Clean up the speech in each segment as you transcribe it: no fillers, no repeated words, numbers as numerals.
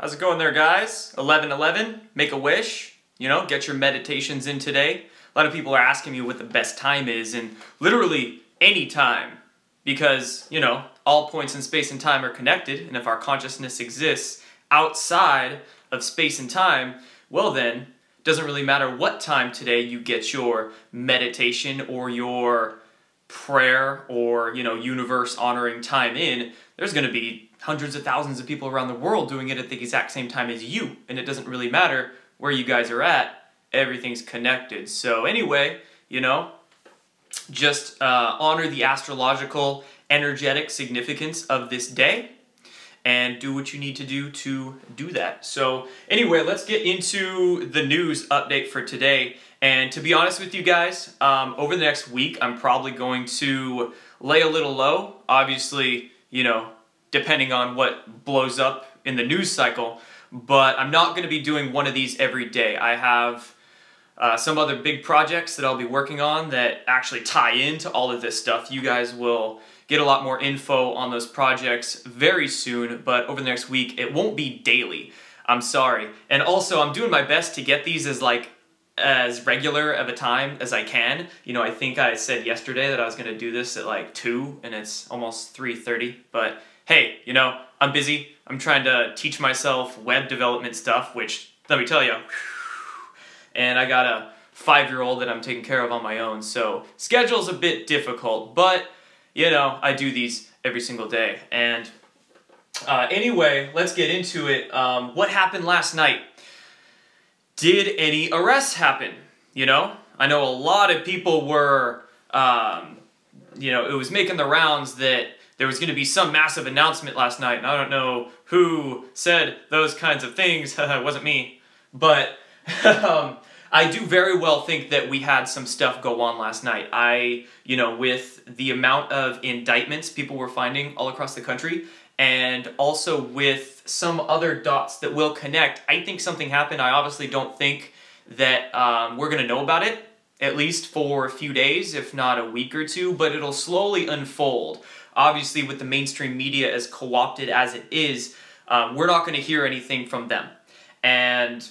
How's it going there, guys? 11:11, make a wish, get your meditations in today. A lot of people are asking me what the best time is, and literally any time, because, all points in space and time are connected, and if our consciousness exists outside of space and time, well then, it doesn't really matter what time today you get your meditation or your prayer or, universe honoring time in, there's going to be hundreds of thousands of people around the world doing it at the exact same time as you, and it doesn't really matter where you guys are at, everything's connected. So anyway, just honor the astrological, energetic significance of this day, and do what you need to do that. So anyway, let's get into the news update for today. And to be honest with you guys, over the next week, I'm probably going to lay a little low. Obviously, depending on what blows up in the news cycle, but I'm not going to be doing one of these every day. I have some other big projects that I'll be working on that actually tie into all of this stuff. You guys will get a lot more info on those projects very soon, but over the next week, it won't be daily. I'm sorry. And also, I'm doing my best to get these as regular of a time as I can. I think I said yesterday that I was going to do this at 2, and it's almost 3:30, but hey, I'm busy. I'm trying to teach myself web development stuff, which, let me tell you, and I got a 5-year-old that I'm taking care of on my own, so schedule's a bit difficult, but, I do these every single day. And anyway, let's get into it. What happened last night? Did any arrests happen? I know a lot of people were, it was making the rounds that there was going to be some massive announcement last night, and I don't know who said those kinds of things. It wasn't me. But I do very well think that we had some stuff go on last night. With the amount of indictments people were finding all across the country, and also with some other dots that will connect, I think something happened. I obviously don't think that we're going to know about it, at least for a few days, if not a week or two, but it'll slowly unfold. Obviously, with the mainstream media as co-opted as it is, we're not going to hear anything from them. And,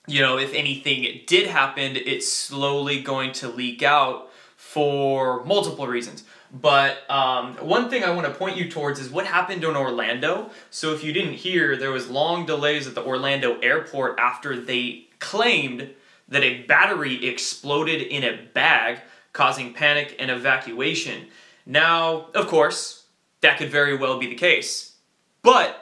if anything did happen, it's slowly going to leak out for multiple reasons. But one thing I want to point you towards is what happened in Orlando. So if you didn't hear, there was long delays at the Orlando airport after they claimed that a battery exploded in a bag, causing panic and evacuation. Now, of course, that could very well be the case. But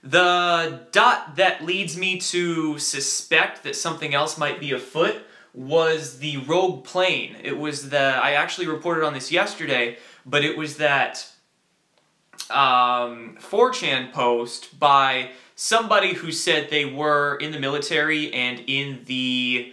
the dot that leads me to suspect that something else might be afoot was the rogue plane. It was I actually reported on this yesterday, but it was that 4chan post by somebody who said they were in the military and in the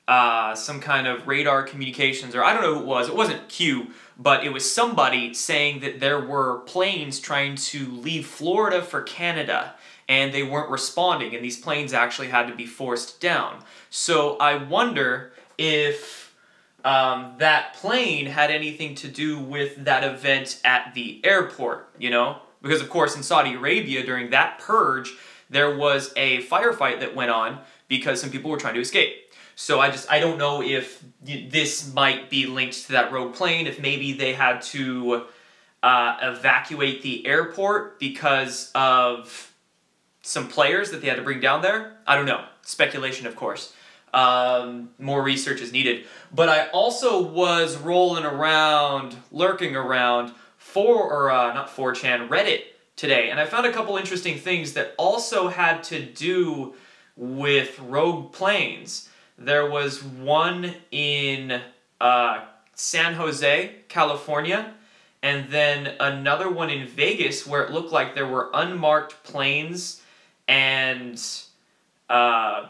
some kind of radar communications, or I don't know who it was. It wasn't Q, but it was somebody saying that there were planes trying to leave Florida for Canada, and they weren't responding, and these planes actually had to be forced down. So I wonder if that plane had anything to do with that event at the airport, Because, of course, in Saudi Arabia, during that purge, there was a firefight that went on because some people were trying to escape. So I don't know if this might be linked to that rogue plane, if maybe they had to evacuate the airport because of some players that they had to bring down there. I don't know. Speculation, of course. More research is needed. But I also was lurking around not 4chan, Reddit today, and I found a couple interesting things that also had to do with rogue planes. There was one in San Jose, California, and then another one in Vegas where it looked like there were unmarked planes and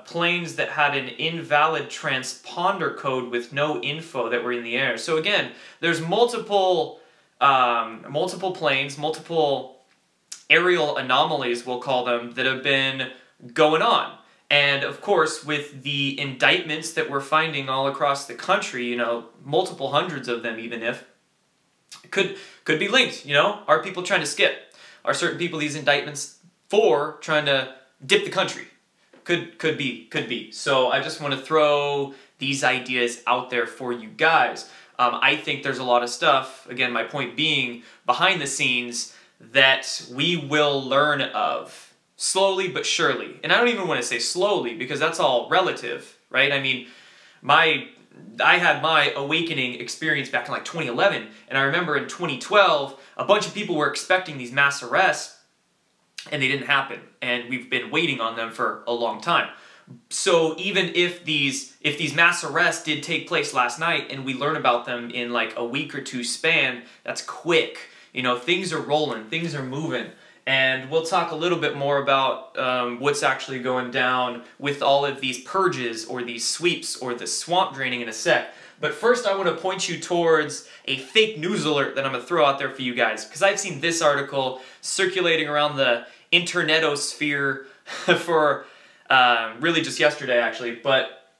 planes that had an invalid transponder code with no info that were in the air. So again, there's multiple planes, multiple aerial anomalies, we'll call them, that have been going on. And of course, with the indictments that we're finding all across the country, multiple hundreds of them, even if, could be linked, Are people trying to skip? Are certain people these indictments for trying to dip the country. Could be. So I just want to throw these ideas out there for you guys. I think there's a lot of stuff, again, my point being, behind the scenes that we will learn of slowly but surely. And I don't even want to say slowly because that's all relative, right? I mean, I had my awakening experience back in like 2011, and I remember in 2012, a bunch of people were expecting these mass arrests, and they didn't happen, and we've been waiting on them for a long time. So even if these mass arrests did take place last night and we learn about them in like a week or two span, that's quick. You know, things are rolling, things are moving. And we'll talk a little bit more about what's actually going down with all of these purges or these sweeps or the swamp draining in a sec. But first I want to point you towards a fake news alert that I'm going to throw out there for you guys, because I've seen this article circulating around the internetosphere for really just yesterday actually, but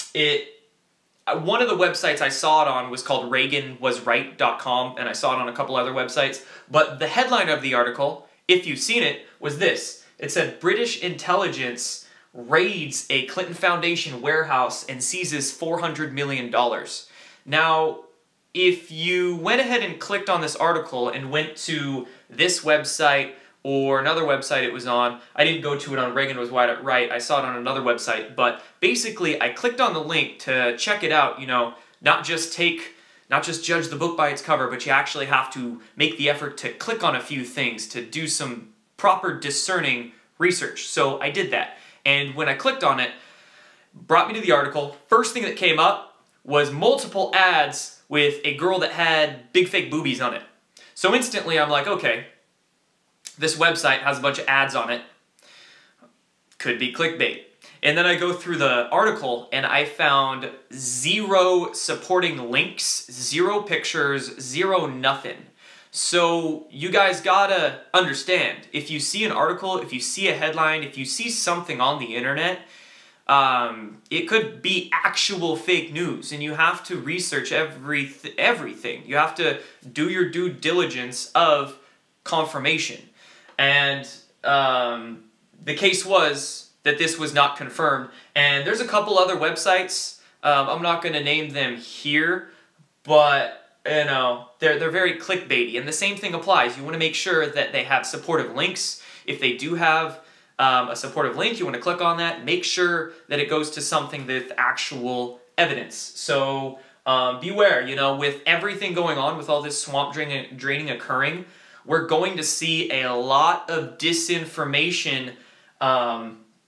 one of the websites I saw it on was called ReaganWasRight.com, and I saw it on a couple other websites, but the headline of the article, if you've seen it, was this. It said, British intelligence raids a Clinton Foundation warehouse and seizes $400 million. Now, if you went ahead and clicked on this article and went to this website or another website it was on, I didn't go to it on Reagan Was Right, I saw it on another website, but basically I clicked on the link to check it out, you know, not just judge the book by its cover, but you actually have to make the effort to click on a few things to do some proper discerning research. So I did that. And when I clicked on it, brought me to the article. First thing that came up was multiple ads with a girl that had big fake boobies on it. So instantly I'm like, okay, this website has a bunch of ads on it. Could be clickbait. And then I go through the article and I found 0 supporting links, 0 pictures, 0 nothing. So you guys gotta understand, if you see an article, if you see a headline, if you see something on the internet, it could be actual fake news, and you have to research everything. You have to do your due diligence of confirmation. And the case was that this was not confirmed. And there's a couple other websites, I'm not going to name them here, but you know, they're very clickbaity, and the same thing applies. You want to make sure that they have supportive links. If they do have a supportive link, you want to click on that. Make sure that it goes to something with actual evidence. So beware, you know, with everything going on, with all this swamp draining occurring, we're going to see a lot of disinformation.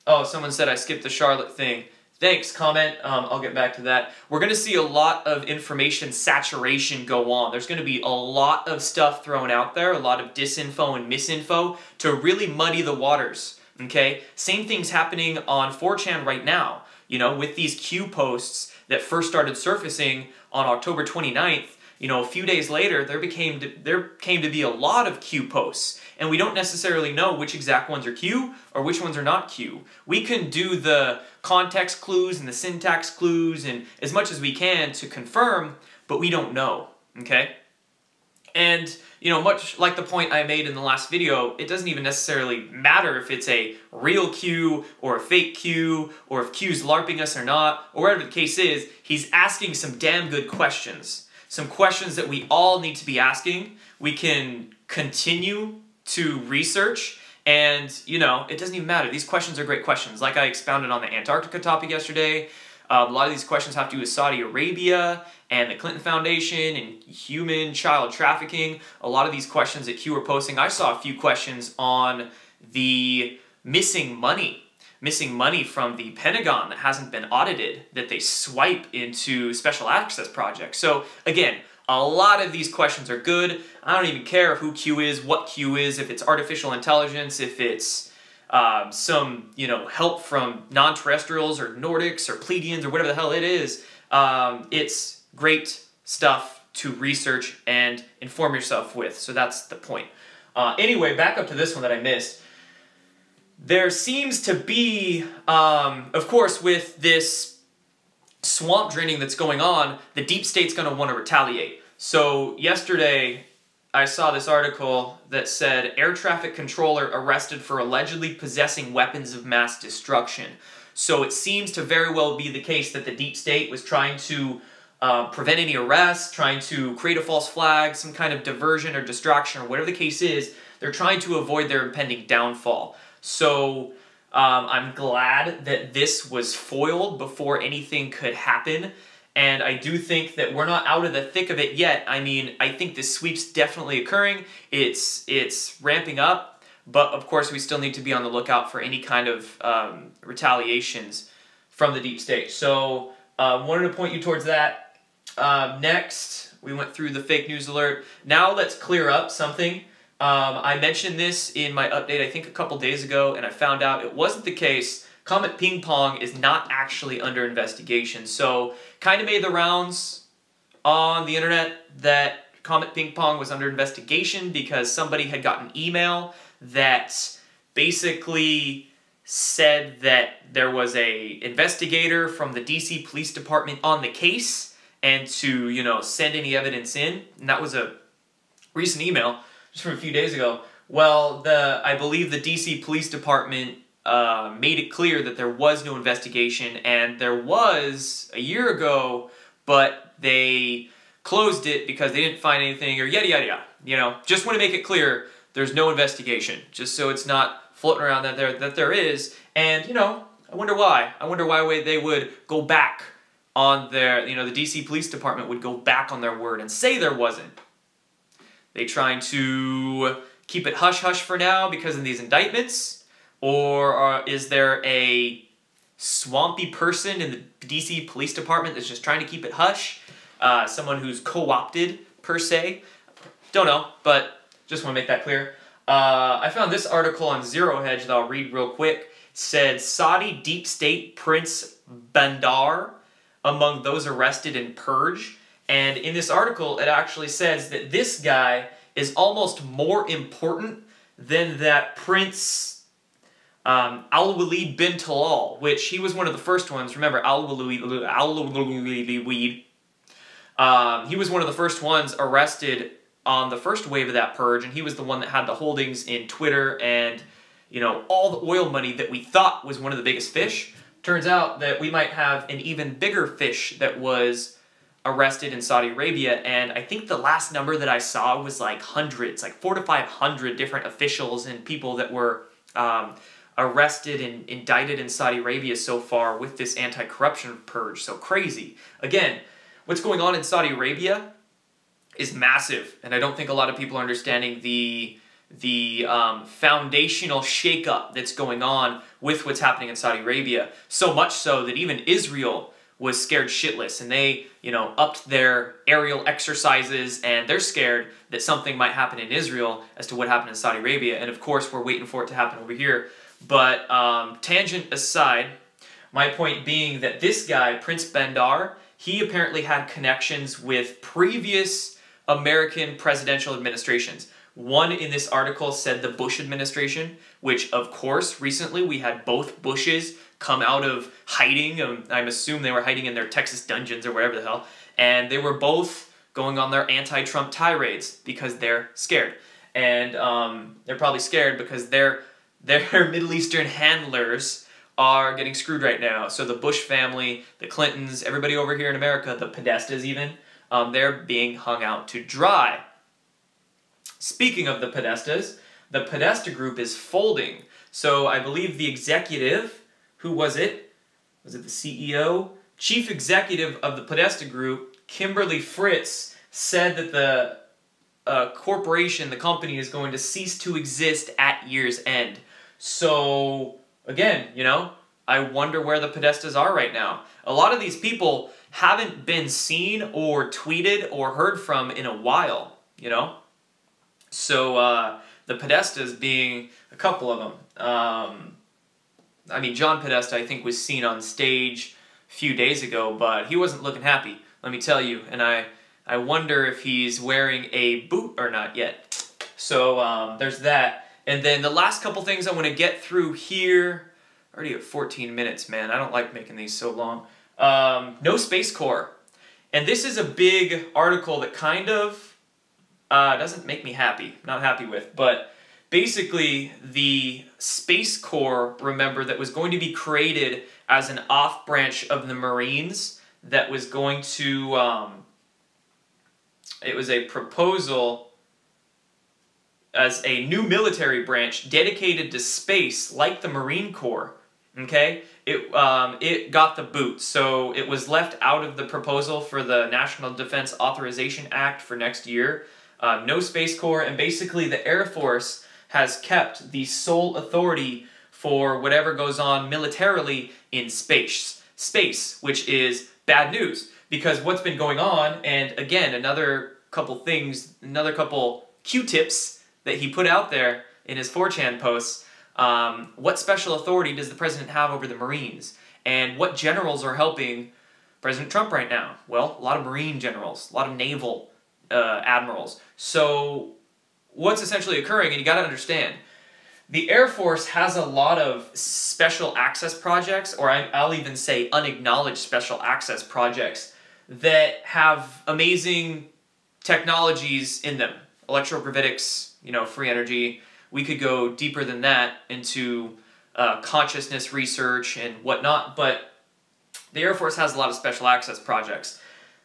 Oh, someone said I skipped the Charlotte thing. Thanks, comment. I'll get back to that. We're going to see a lot of information saturation go on. There's going to be a lot of stuff thrown out there, a lot of disinfo and misinfo to really muddy the waters, okay? Same thing's happening on 4chan right now, you know, with these Q posts that first started surfacing on October 29th. You know, a few days later, there came to be a lot of Q posts, and we don't necessarily know which exact ones are Q or which ones are not Q. We can do the context clues and the syntax clues and as much as we can to confirm, but we don't know, okay? And, you know, much like the point I made in the last video, it doesn't even necessarily matter if it's a real Q or a fake Q or if Q's LARPing us or not, or whatever the case is, he's asking some damn good questions. Some questions that we all need to be asking. We can continue to research, and, you know, it doesn't even matter. These questions are great questions. Like I expounded on the Antarctica topic yesterday, a lot of these questions have to do with Saudi Arabia and the Clinton Foundation and human child trafficking. A lot of these questions that Q were posting, I saw a few questions on the missing money from the Pentagon that hasn't been audited, that they swipe into special access projects. So again, a lot of these questions are good. I don't even care who Q is, what Q is, if it's artificial intelligence, if it's some, you know, help from non-terrestrials or Nordics or Pleiadians or whatever the hell it is. It's great stuff to research and inform yourself with. So that's the point. Anyway, back up to this one that I missed. There seems to be, of course, with this swamp draining that's going on, the deep state's going to want to retaliate. So yesterday, I saw this article that said air traffic controller arrested for allegedly possessing weapons of mass destruction. So it seems to very well be the case that the deep state was trying to prevent any arrests, trying to create a false flag, some kind of diversion or distraction, or whatever the case is. They're trying to avoid their impending downfall. So I'm glad that this was foiled before anything could happen. And I do think that we're not out of the thick of it yet. I mean, I think this sweep's definitely occurring. It's ramping up. But of course, we still need to be on the lookout for any kind of retaliations from the deep state. So wanted to point you towards that. Next, we went through the fake news alert. Now let's clear up something. I mentioned this in my update, I think a couple days ago, and I found out it wasn't the case. Comet Ping Pong is not actually under investigation. So, kind of made the rounds on the internet that Comet Ping Pong was under investigation because somebody had gotten an email that basically said that there was a investigator from the DC Police Department on the case and to, you know, send any evidence in. And that was a recent email just from a few days ago. Well, I believe the DC Police Department made it clear that there was no investigation, and there was a year ago, but they closed it because they didn't find anything, or yada yada yada. You know, just want to make it clear there's no investigation, just so it's not floating around that there is. And you know, I wonder why. I wonder why they would go back on their, you know, the DC Police Department would go back on their word and say there wasn't. They trying to keep it hush-hush for now because of these indictments? Or is there a swampy person in the DC Police Department that's just trying to keep it hush? Someone who's co-opted, per se? Don't know, but just want to make that clear. I found this article on Zero Hedge that I'll read real quick. It said, Saudi deep state Prince Bandar among those arrested in Purge. And in this article, it actually says that this guy is almost more important than that Prince Al-Walid bin Talal, which he was one of the first ones. Remember, Al-Walid, he was one of the first ones arrested on the first wave of that purge, and he was the one that had the holdings in Twitter and, you know, all the oil money that we thought was one of the biggest fish. Turns out that we might have an even bigger fish that was arrested in Saudi Arabia, and I think the last number that I saw was like hundreds, like 400 to 500 different officials and people that were arrested and indicted in Saudi Arabia so far with this anti-corruption purge. So crazy. Again, what's going on in Saudi Arabia is massive, and I don't think a lot of people are understanding the foundational shakeup that's going on with what's happening in Saudi Arabia. So much so that even Israel was scared shitless, and they, you know, upped their aerial exercises, and they're scared that something might happen in Israel as to what happened in Saudi Arabia. And of course, we're waiting for it to happen over here. But tangent aside, my point being that this guy, Prince Bandar, he apparently had connections with previous American presidential administrations. One in this article said the Bush administration, which of course recently we had both Bushes come out of hiding. I'm assuming they were hiding in their Texas dungeons or wherever the hell. And they were both going on their anti-Trump tirades because they're scared. And they're probably scared because their Middle Eastern handlers are getting screwed right now. So the Bush family, the Clintons, everybody over here in America, the Podestas even, they're being hung out to dry. Speaking of the Podestas, the Podesta group is folding. So I believe the executive, who was it? Was it the CEO? Chief executive of the Podesta group, Kimberly Fritz, said that the corporation, the company, is going to cease to exist at year's end. So, again, you know, I wonder where the Podestas are right now. A lot of these people haven't been seen or tweeted or heard from in a while, you know? So, the Podestas being a couple of them. I mean, John Podesta, I think, was seen on stage a few days ago, but he wasn't looking happy, let me tell you. And I wonder if he's wearing a boot or not yet. So, there's that. And then the last couple things I want to get through here, already at 14 minutes, man. I don't like making these so long. No Space Corps. And this is a big article that kind of doesn't make me happy. Not happy with. But basically, the Space Corps, remember, that was going to be created as an off-branch of the Marines that was going to... it was a proposal as a new military branch dedicated to space, like the Marine Corps. Okay, it got the boot, so it was left out of the proposal for the National Defense Authorization Act for next year. No Space Corps, and basically the Air Force has kept the sole authority for whatever goes on militarily in space, which is bad news, because what's been going on, and again, another couple Q-tips that he put out there in his 4chan posts. What special authority does the president have over the Marines? And what generals are helping President Trump right now? Well, a lot of Marine generals, a lot of naval admirals. So what's essentially occurring, and you got to understand, the Air Force has a lot of special access projects, or I'll even say unacknowledged special access projects that have amazing technologies in them. Electrogravitics, free energy. We could go deeper than that into consciousness research and whatnot, but the Air Force has a lot of special access projects.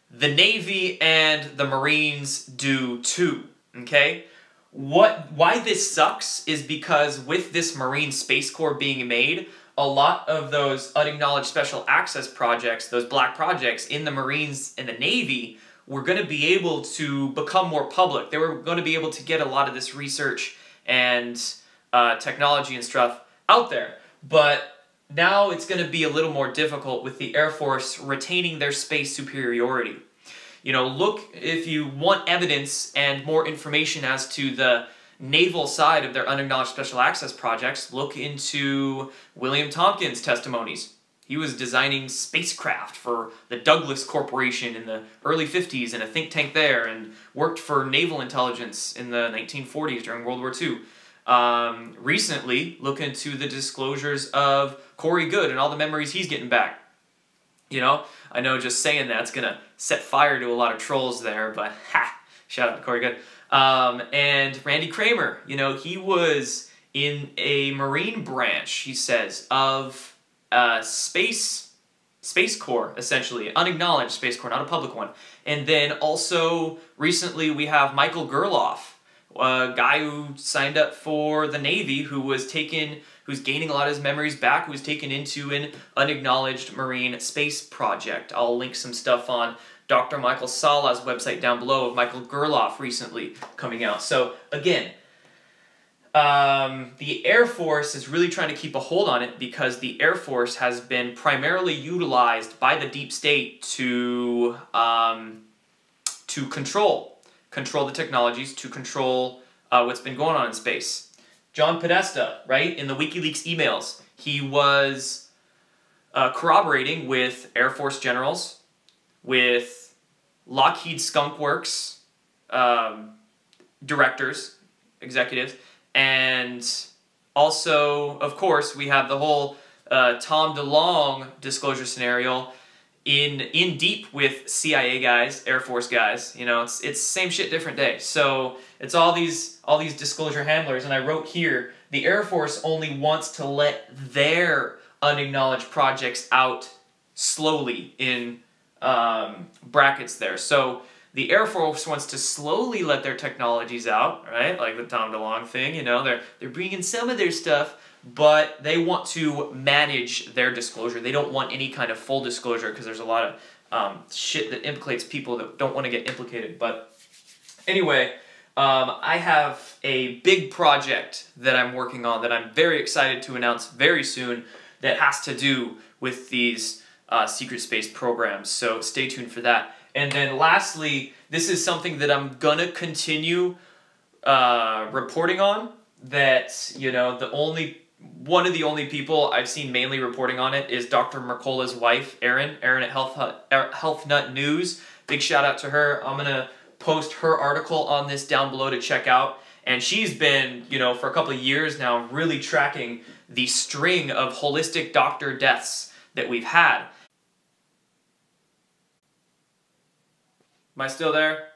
The Navy and the Marines do too, okay? Why this sucks is because with this Marine Space Corps being made, a lot of those unacknowledged special access projects, those black projects in the Marines and the Navy, were going to be able to become more public. They were going to be able to get a lot of this research and technology and stuff out there. But now it's going to be a little more difficult with the Air Force retaining their space superiority. Look, if you want evidence and more information as to the naval side of their unacknowledged special access projects, look into William Tompkins' testimonies. He was designing spacecraft for the Douglas Corporation in the early 50s in a think tank there, and worked for naval intelligence in the 1940s during World War II. Recently, look into the disclosures of Corey Goode and all the memories he's getting back. I know just saying that's going to set fire to a lot of trolls there, but shout out to Corey Goode. And Randy Kramer, he was in a Marine branch, he says, of Space Corps, essentially, unacknowledged Space Corps, not a public one. And then also, recently, we have Michael Gerloff, a guy who signed up for the Navy, who's gaining a lot of his memories back, who was taken into an unacknowledged Marine space project. I'll link some stuff on Dr. Michael Sala's website down below of Michael Gerloff recently coming out. So, again, the Air Force is really trying to keep a hold on it because the Air Force has been primarily utilized by the deep state to control the technologies, to control what's been going on in space. John Podesta, right, in the WikiLeaks emails, he was corroborating with Air Force generals, with Lockheed Skunk Works directors, executives, and also, of course, we have the whole Tom DeLonge disclosure scenario in deep with CIA guys, Air Force guys. It's same shit, different day. So it's all these disclosure handlers, and I wrote here, the Air Force only wants to let their unacknowledged projects out slowly in brackets there. So the Air Force wants to slowly let their technologies out, right? Like the Tom DeLonge thing, they're bringing some of their stuff, but they want to manage their disclosure. They don't want any kind of full disclosure because there's a lot of shit that implicates people that don't want to get implicated. But anyway, I have a big project that I'm working on that I'm very excited to announce very soon that has to do with these secret space programs. So stay tuned for that. And then lastly, this is something that I'm gonna continue reporting on, that, one of the only people I've seen mainly reporting on it is Dr. Mercola's wife, Erin at Health Nut News. Big shout out to her. I'm gonna post her article on this down below to check out. And she's been, for a couple of years now, really tracking the string of holistic doctor deaths that we've had. Am I still there?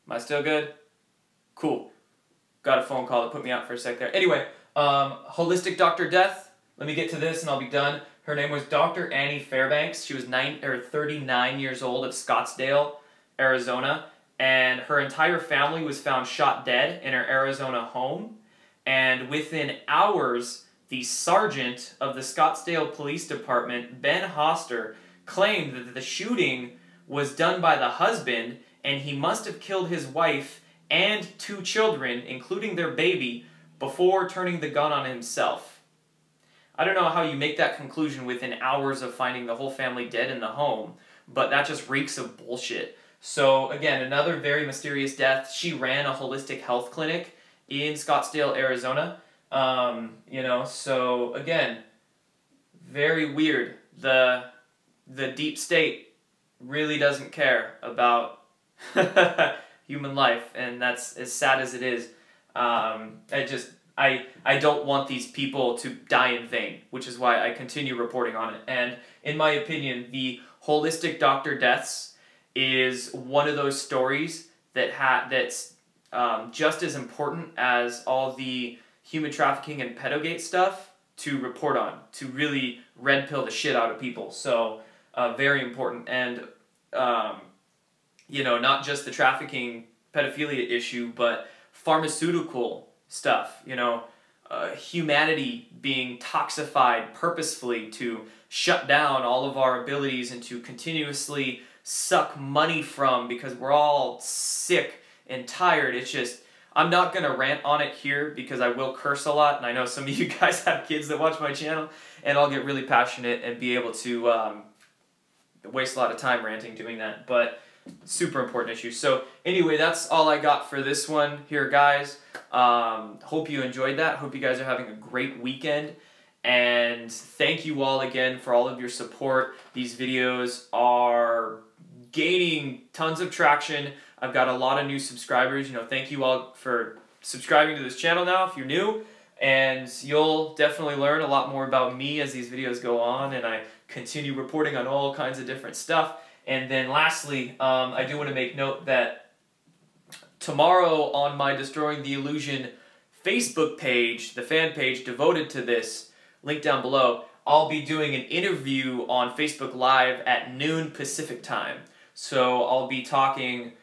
Am I still good? Cool. Got a phone call that put me out for a sec there. Anyway, holistic Dr. Death. Let me get to this and I'll be done. Her name was Dr. Annie Fairbanks. She was 39 years old of Scottsdale, Arizona. And her entire family was found shot dead in her Arizona home. And within hours, the sergeant of the Scottsdale Police Department, Ben Hoster, claimed that the shooting was done by the husband and he must have killed his wife and 2 children, including their baby, before turning the gun on himself. I don't know how you make that conclusion within hours of finding the whole family dead in the home, but that just reeks of bullshit. So again, another very mysterious death. She ran a holistic health clinic in Scottsdale, Arizona. You know, so again, very weird. The deep state really doesn't care about human life, and that's as sad as it is. I don't want these people to die in vain, which is why I continue reporting on it. And in my opinion, the holistic doctor deaths is one of those stories that's just as important as all the human trafficking and pedogate stuff to report on, to really red pill the shit out of people. So very important. And you know, not just the trafficking pedophilia issue, but pharmaceutical stuff, you know, humanity being toxified purposefully to shut down all of our abilities and to continuously suck money from, because we're all sick and tired. It's just, I'm not going to rant on it here because I will curse a lot, and I know some of you guys have kids that watch my channel, and I'll get really passionate and be able to waste a lot of time ranting doing that, but super important issue. So anyway, that's all I got for this one here, guys. Hope you enjoyed that. Hope you guys are having a great weekend. And thank you all again for all of your support. These videos are gaining tons of traction. I've got a lot of new subscribers. You know, thank you all for subscribing to this channel now if you're new. And you'll definitely learn a lot more about me as these videos go on, and I continue reporting on all kinds of different stuff. And then lastly, I do want to make note that tomorrow on my Destroying the Illusion Facebook page, the fan page devoted to this, link down below, I'll be doing an interview on Facebook Live at noon Pacific time. So I'll be talking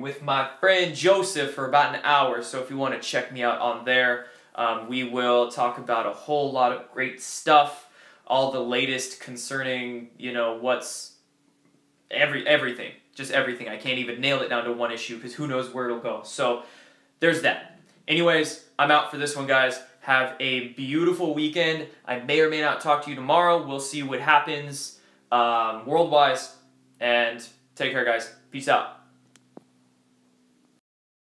with my friend Joseph for about an hour. So if you want to check me out on there, we will talk about a whole lot of great stuff, all the latest concerning, you know, what's everything, just everything. I can't even nail it down to one issue because who knows where it'll go. So there's that. Anyways, I'm out for this one, guys. Have a beautiful weekend. I may or may not talk to you tomorrow. We'll see what happens world-wise. And take care, guys. Peace out.